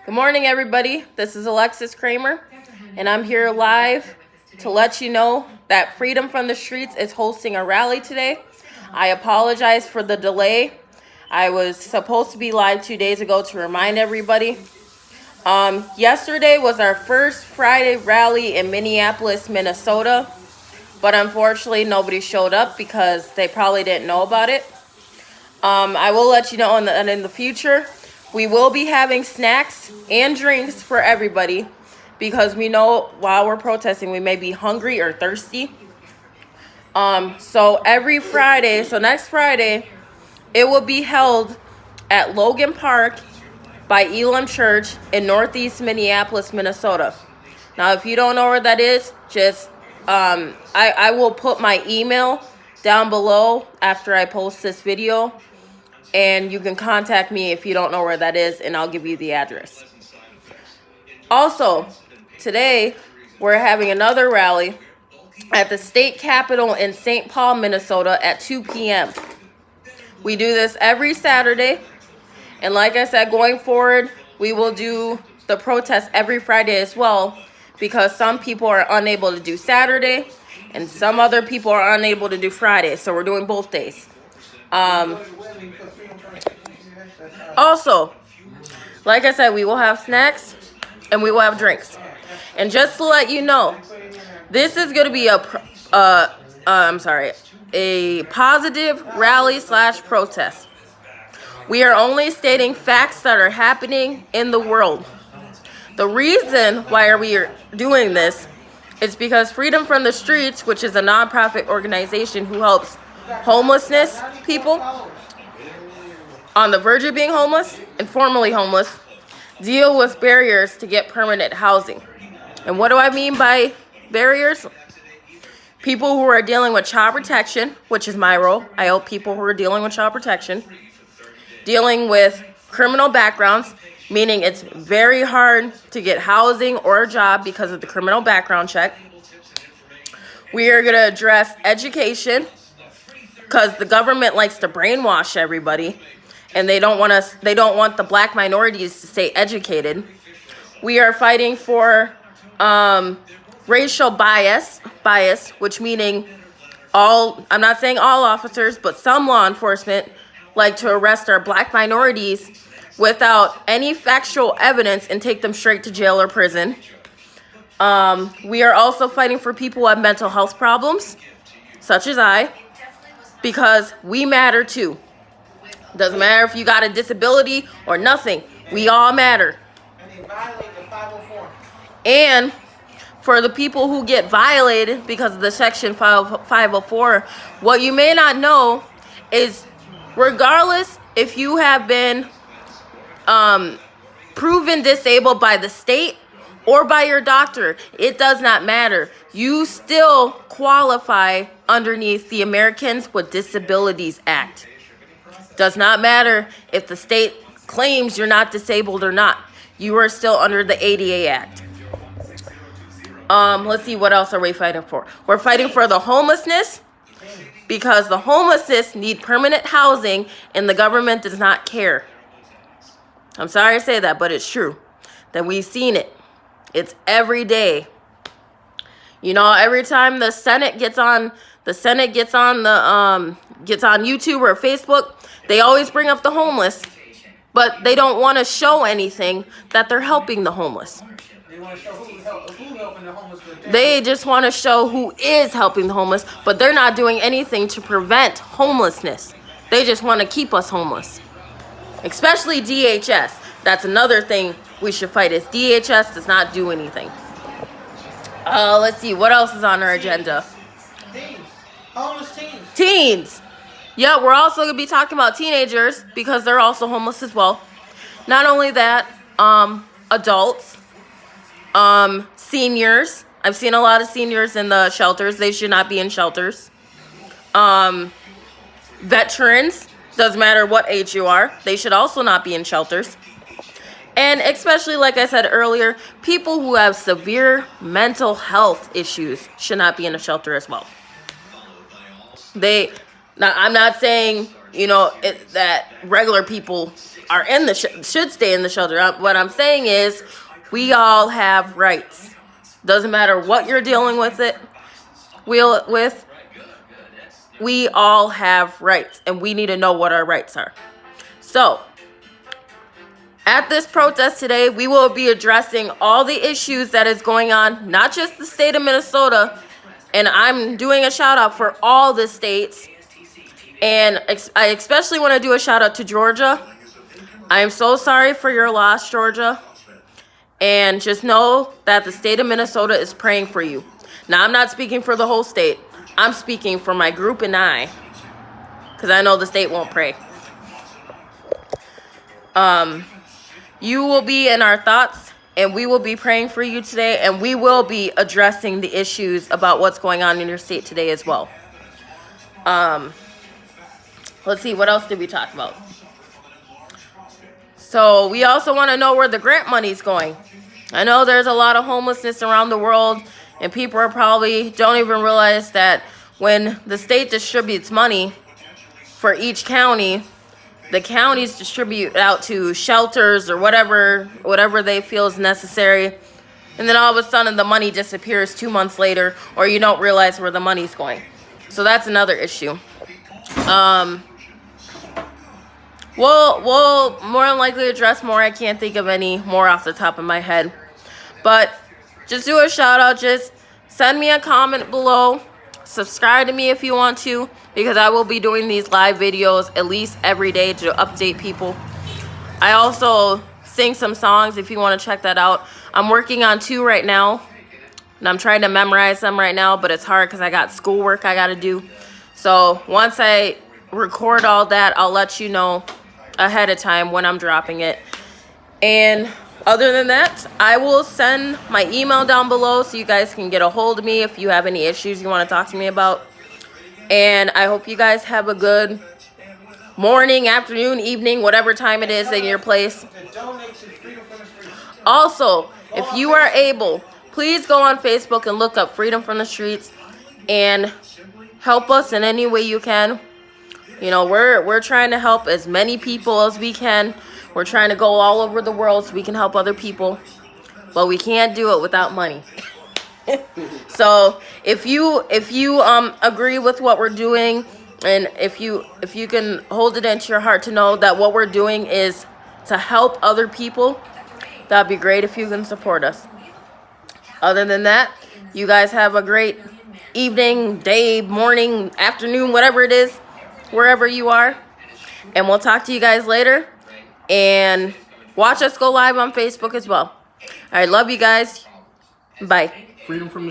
Good morning, everybody. This is Alexis Kramer, and I'm here live to let you know that Freedom from the Streets is hosting a rally today. I apologize for the delay. I was supposed to be live 2 days ago to remind everybody. Yesterday was our first Friday rally in Minneapolis, Minnesota, but unfortunately nobody showed up because they probably didn't know about it. I will let you know in the future. We will be having snacks and drinks for everybody because we know while we're protesting we may be hungry or thirsty. So every Friday, so next Friday, it will be held at Logan Park by Elim Church in Northeast Minneapolis, Minnesota. Now, if you don't know where that is, just I will put my email down below after I post this video. And you can contact me if you don't know where that is, and I'll give you the address. Also, today, we're having another rally at the state capitol in St. Paul, Minnesota at 2 p.m. We do this every Saturday. And like I said, going forward, we will do the protest every Friday as well, because some people are unable to do Saturday, and some other people are unable to do Friday. So we're doing both days. Also, like I said, we will have snacks and we will have drinks. And just to let you know, this is going to be a positive rally / protest. We are only stating facts that are happening in the world. The reason why we are doing this is because Freedom from the Streets, which is a nonprofit organization who helps homelessness people on the verge of being homeless and formerly homeless, deal with barriers to get permanent housing. And what do I mean by barriers? People who are dealing with child protection, which is my role. I help people who are dealing with child protection. Dealing with criminal backgrounds, meaning it's very hard to get housing or a job because of the criminal background check. We are going to address education, because the government likes to brainwash everybody, and they don't want the black minorities to stay educated. We are fighting for racial bias, which meaning I'm not saying all officers, but some law enforcement like to arrest our black minorities without any factual evidence and take them straight to jail or prison. We are also fighting for people who have mental health problems, such as I, because we matter too. Doesn't matter if you got a disability or nothing. We all matter. And they violate the 504. And for the people who get violated because of the Section 504, what you may not know is regardless if you have been proven disabled by the state or by your doctor, it does not matter. You still qualify underneath the Americans with Disabilities Act. Does not matter if the state claims you're not disabled or not. You are still under the ADA Act. Let's see, what else are we fighting for? We're fighting for the homelessness, because the homelessness need permanent housing and the government does not care. I'm sorry to say that, but it's true. That we've seen it. It's every day. You know, every time the Senate gets on YouTube or Facebook, they always bring up the homeless, but they don't want to show anything that they're helping the homeless. They want to show who's helping the homeless. They just want to show who is helping the homeless, but they're not doing anything to prevent homelessness. They just want to keep us homeless. Especially DHS. That's another thing we should fight, is DHS does not do anything. Let's see, what else is on our agenda? Teens. Homeless teens. Teens. Yeah, we're also going to be talking about teenagers because they're also homeless as well. Not only that, adults, seniors. I've seen a lot of seniors in the shelters. They should not be in shelters. Veterans, doesn't matter what age you are, they should also not be in shelters. And especially, like I said earlier, people who have severe mental health issues should not be in a shelter as well. I'm not saying, that regular people are in the should stay in the shelter. What I'm saying is, we all have rights. Doesn't matter what you're dealing with we all have rights, and we need to know what our rights are. So, at this protest today, we will be addressing all the issues that is going on, not just the state of Minnesota, and I'm doing a shout out for all the states, and I especially want to do a shout out to Georgia. I am so sorry for your loss, Georgia, and just know that the state of Minnesota is praying for you. Now, I'm not speaking for the whole state. I'm speaking for my group and I, because I know the state won't pray. You will be in our thoughts, and we will be praying for you today, and we will be addressing the issues about what's going on in your state today as well. Let's see, what else did we talk about? So we also want to know where the grant money's going. I know there's a lot of homelessness around the world, and people are probably don't even realize that when the state distributes money for each county, the counties distribute out to shelters or whatever they feel is necessary. And then all of a sudden the money disappears 2 months later, or you don't realize where the money's going. So that's another issue. We'll more than likely address more. I can't think of any more off the top of my head. But just do a shout out. Just send me a comment below. Subscribe to me if you want to, because I will be doing these live videos at least every day to update people. I also sing some songs if you want to check that out. I'm working on 2 right now, and I'm trying to memorize them right now, but it's hard because I got schoolwork I got to do. So once I record all that, I'll let you know ahead of time when I'm dropping it. And other than that, I will send my email down below so you guys can get a hold of me if you have any issues you want to talk to me about. And I hope you guys have a good morning, afternoon, evening, whatever time it is in your place. Also, if you are able, please go on Facebook and look up Freedom from the Streets and help us in any way you can. You know, we're trying to help as many people as we can. We're trying to go all over the world so we can help other people, but we can't do it without money. So if you agree with what we're doing, and if you can hold it into your heart to know that what we're doing is to help other people, that'd be great if you can support us. Other than that, you guys have a great evening, day, morning, afternoon, whatever it is, wherever you are, and we'll talk to you guys later. And watch us go live on Facebook as well. All right, love you guys. Bye. Freedom from the